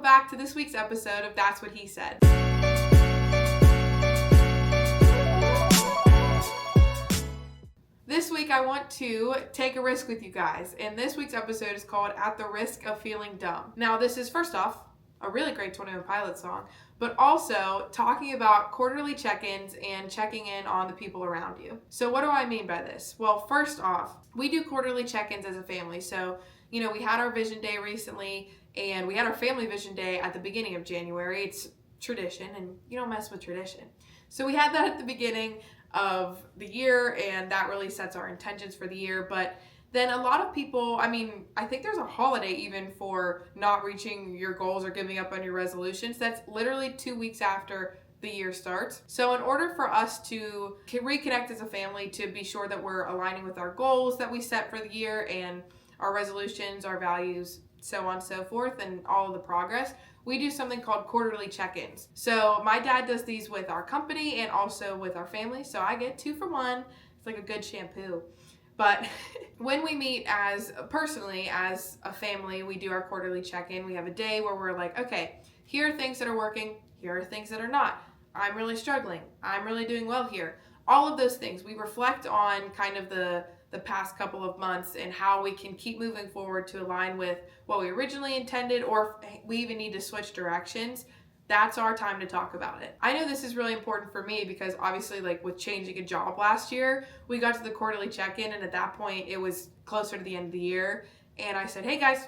back to this week's episode of That's What He Said. This week I want to take a risk with you guys, and this week's episode is called At the Risk of Feeling Dumb. Now this is, first off, a really great 21 Pilots song, but also talking about quarterly check-ins and checking in on the people around you. So what do I mean by this? Well, first off, we do quarterly check-ins as a family. So, we had our Vision Day recently, and we had our Family Vision Day at the beginning of January. It's tradition, and you don't mess with tradition. So we had that at the beginning of the year, and that really sets our intentions for the year. But then a lot of people, I think there's a holiday even for not reaching your goals or giving up on your resolutions. That's literally 2 weeks after the year starts. So in order for us to reconnect as a family, to be sure that we're aligning with our goals that we set for the year and our resolutions, our values, so on and so forth, and all of the progress, we do something called quarterly check-ins. So my dad does these with our company and also with our family. So I get 2 for 1. It's like a good shampoo. But when we meet personally as a family, we do our quarterly check-in. We have a day where we're like, okay, here are things that are working. Here are things that are not. I'm really struggling. I'm really doing well here. All of those things. We reflect on kind of the past couple of months and how we can keep moving forward to align with what we originally intended, or if we even need to switch directions. That's our time to talk about it. I know this is really important for me because obviously, like with changing a job last year, we got to the quarterly check-in, and at that point it was closer to the end of the year, and I said, hey guys,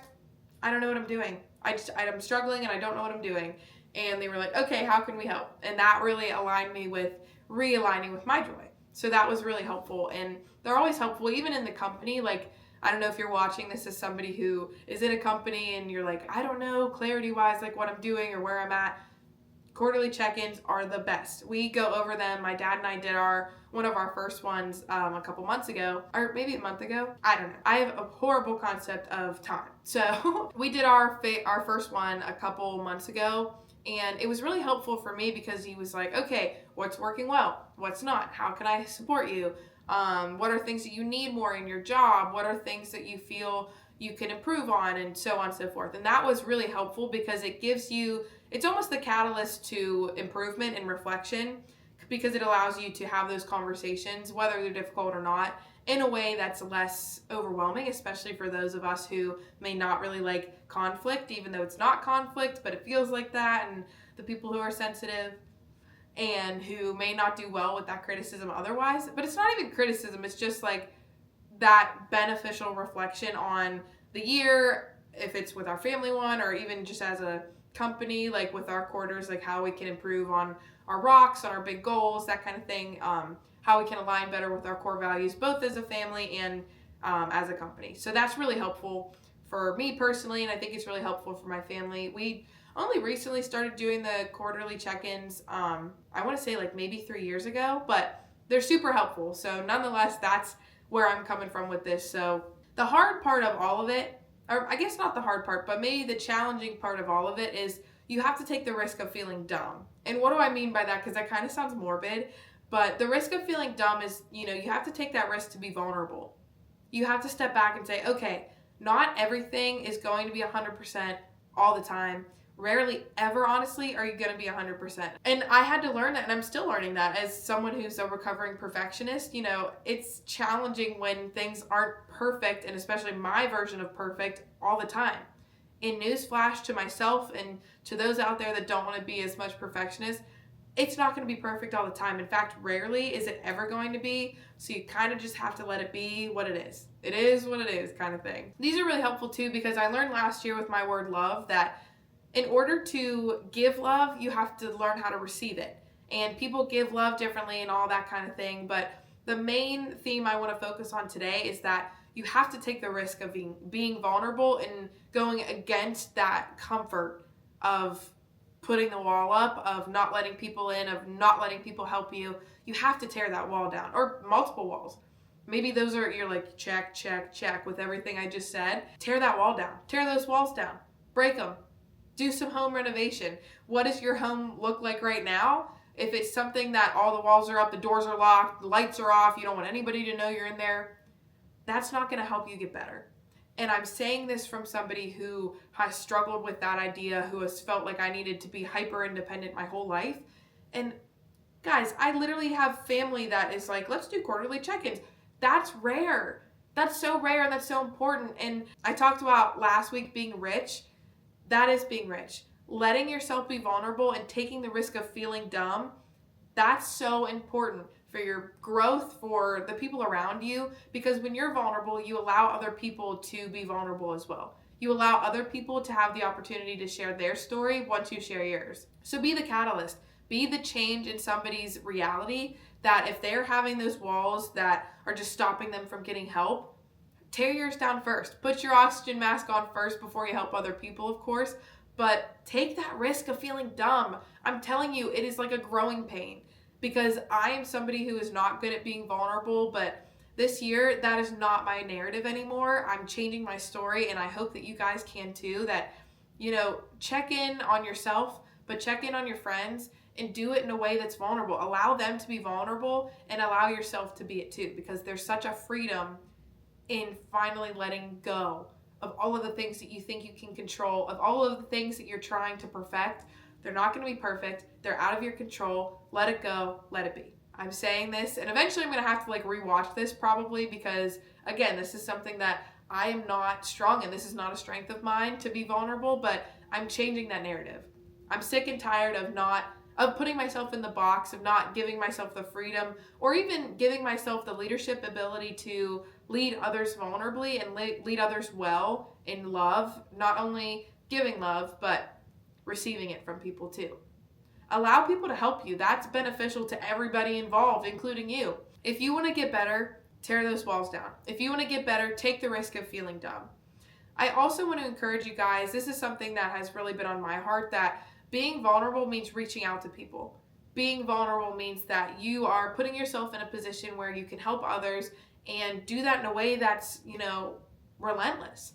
I don't know what I'm doing. I'm struggling and I don't know what I'm doing. And they were like, okay, how can we help? And that really aligned me with realigning with my joy. So that was really helpful, and they're always helpful, even in the company. Like, I don't know if you're watching this as somebody who is in a company and you're like, I don't know clarity-wise, like what I'm doing or where I'm at. Quarterly check-ins are the best. We go over them. My dad and I did one of our first ones a couple months ago, or maybe a month ago. I don't know. I have a horrible concept of time. So we did our first one a couple months ago, and it was really helpful for me because he was like, okay, what's working well? What's not? How can I support you? What are things that you need more in your job? What are things that you feel you can improve on, and so on and so forth. And that was really helpful because it's almost the catalyst to improvement and reflection, because it allows you to have those conversations, whether they're difficult or not, in a way that's less overwhelming, especially for those of us who may not really like conflict, even though it's not conflict, but it feels like that, and the people who are sensitive and who may not do well with that criticism otherwise. But it's not even criticism, it's just like that beneficial reflection on the year, if it's with our family one, or even just as a company, like with our quarters, like how we can improve on our rocks, on our big goals, that kind of thing, how we can align better with our core values, both as a family and as a company. So that's really helpful for me personally, and I think it's really helpful for my family. We only recently started doing the quarterly check-ins, I want to say like maybe 3 years ago, but they're super helpful. So nonetheless, that's where I'm coming from with this. So the hard part of all of it, or I guess not the hard part, but maybe the challenging part of all of it, is you have to take the risk of feeling dumb. And what do I mean by that? Because that kind of sounds morbid, but the risk of feeling dumb is, you have to take that risk to be vulnerable. You have to step back and say, okay, not everything is going to be 100% all the time. Rarely ever, honestly, are you going to be 100%. And I had to learn that, and I'm still learning that as someone who's a recovering perfectionist. It's challenging when things aren't perfect, and especially my version of perfect, all the time. In newsflash to myself and to those out there that don't want to be as much perfectionist, it's not going to be perfect all the time. In fact, rarely is it ever going to be. So you kind of just have to let it be what it is. It is what it is, kind of thing. These are really helpful too, because I learned last year with my word love that in order to give love, you have to learn how to receive it. And people give love differently and all that kind of thing. But the main theme I want to focus on today is that you have to take the risk of being vulnerable and going against that comfort of putting the wall up, of not letting people in, of not letting people help you. You have to tear that wall down, or multiple walls. Maybe you're like, check, check, check with everything I just said. Tear that wall down. Tear those walls down. Break them. Do some home renovation. What does your home look like right now? If it's something that all the walls are up, the doors are locked, the lights are off, you don't want anybody to know you're in there, that's not going to help you get better. And I'm saying this from somebody who has struggled with that idea, who has felt like I needed to be hyper independent my whole life. And guys, I literally have family that is like, let's do quarterly check-ins. That's rare. That's so rare and that's so important. And I talked about last week being rich. That is being rich. Letting yourself be vulnerable and taking the risk of feeling dumb, that's so important for your growth, for the people around you, because when you're vulnerable, you allow other people to be vulnerable as well. You allow other people to have the opportunity to share their story once you share yours. So be the catalyst. Be the change in somebody's reality, that if they're having those walls that are just stopping them from getting help, tear yours down first. Put your oxygen mask on first before you help other people, of course, but take that risk of feeling dumb. I'm telling you, it is like a growing pain, because I am somebody who is not good at being vulnerable, but this year, that is not my narrative anymore. I'm changing my story, and I hope that you guys can too, that, check in on yourself, but check in on your friends and do it in a way that's vulnerable. Allow them to be vulnerable and allow yourself to be it too, because there's such a freedom in finally letting go of all of the things that you think you can control, of all of the things that you're trying to perfect. They're not going to be perfect. They're out of your control. Let it go. Let it be. I'm saying this, and eventually I'm going to have to rewatch this probably, because again, this is something that I am not strong in. This is not a strength of mine to be vulnerable, but I'm changing that narrative. I'm sick and tired of putting myself in the box, of not giving myself the freedom or even giving myself the leadership ability to lead others vulnerably and lead others well in love, not only giving love, but receiving it from people too. Allow people to help you. That's beneficial to everybody involved, including you. If you want to get better, tear those walls down. If you want to get better, take the risk of feeling dumb. I also want to encourage you guys, this is something that has really been on my heart, that being vulnerable means reaching out to people. Being vulnerable means that you are putting yourself in a position where you can help others and do that in a way that's, relentless.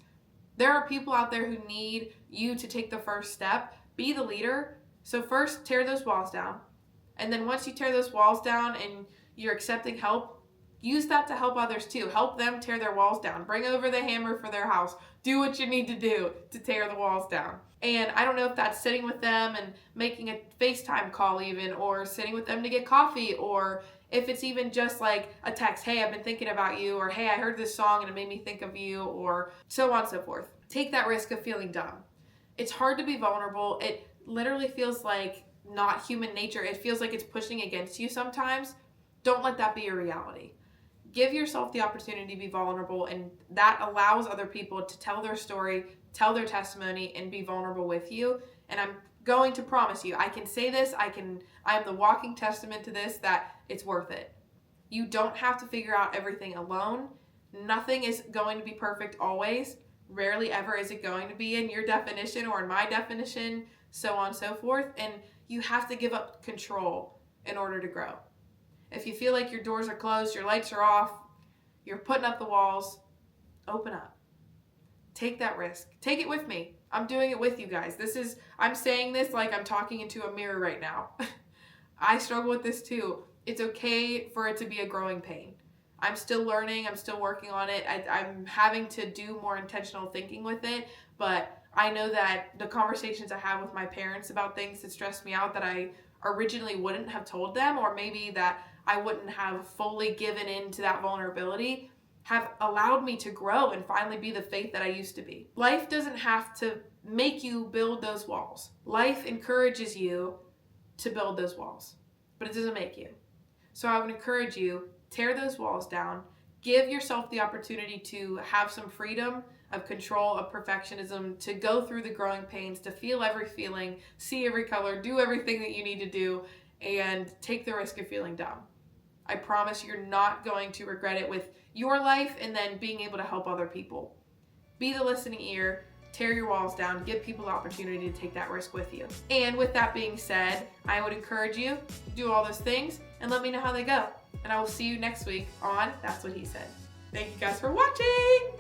There are people out there who need you to take the first step. Be the leader. So first, tear those walls down. And then once you tear those walls down and you're accepting help, use that to help others too. Help them tear their walls down. Bring over the hammer for their house. Do what you need to do to tear the walls down. And I don't know if that's sitting with them and making a FaceTime call even, or sitting with them to get coffee, or if it's even just like a text, hey, I've been thinking about you, or hey, I heard this song and it made me think of you, or so on and so forth. Take that risk of feeling dumb. It's hard to be vulnerable. It literally feels like not human nature. It feels like it's pushing against you sometimes. Don't let that be your reality. Give yourself the opportunity to be vulnerable, and that allows other people to tell their story, tell their testimony, and be vulnerable with you. And I'm going to promise you, I can say this, I am the walking testament to this, that it's worth it. You don't have to figure out everything alone. Nothing is going to be perfect always. Rarely ever is it going to be in your definition or in my definition, so on and so forth. And you have to give up control in order to grow. If you feel like your doors are closed, your lights are off, you're putting up the walls, open up. Take that risk. Take it with me. I'm doing it with you guys. I'm saying this like I'm talking into a mirror right now. I struggle with this too. It's okay for it to be a growing pain. I'm still learning. I'm still working on it. I'm having to do more intentional thinking with it, but I know that the conversations I have with my parents about things that stress me out that I originally wouldn't have told them, or maybe that I wouldn't have fully given in to that vulnerability, have allowed me to grow and finally be the faith that I used to be. Life doesn't have to make you build those walls. Life encourages you to build those walls, but it doesn't make you. So I would encourage you, tear those walls down, give yourself the opportunity to have some freedom of control, of perfectionism, to go through the growing pains, to feel every feeling, see every color, do everything that you need to do, and take the risk of feeling dumb. I promise you're not going to regret it with your life and then being able to help other people. Be the listening ear, tear your walls down, give people the opportunity to take that risk with you. And with that being said, I would encourage you to do all those things and let me know how they go. And I will see you next week on That's What He Said. Thank you guys for watching.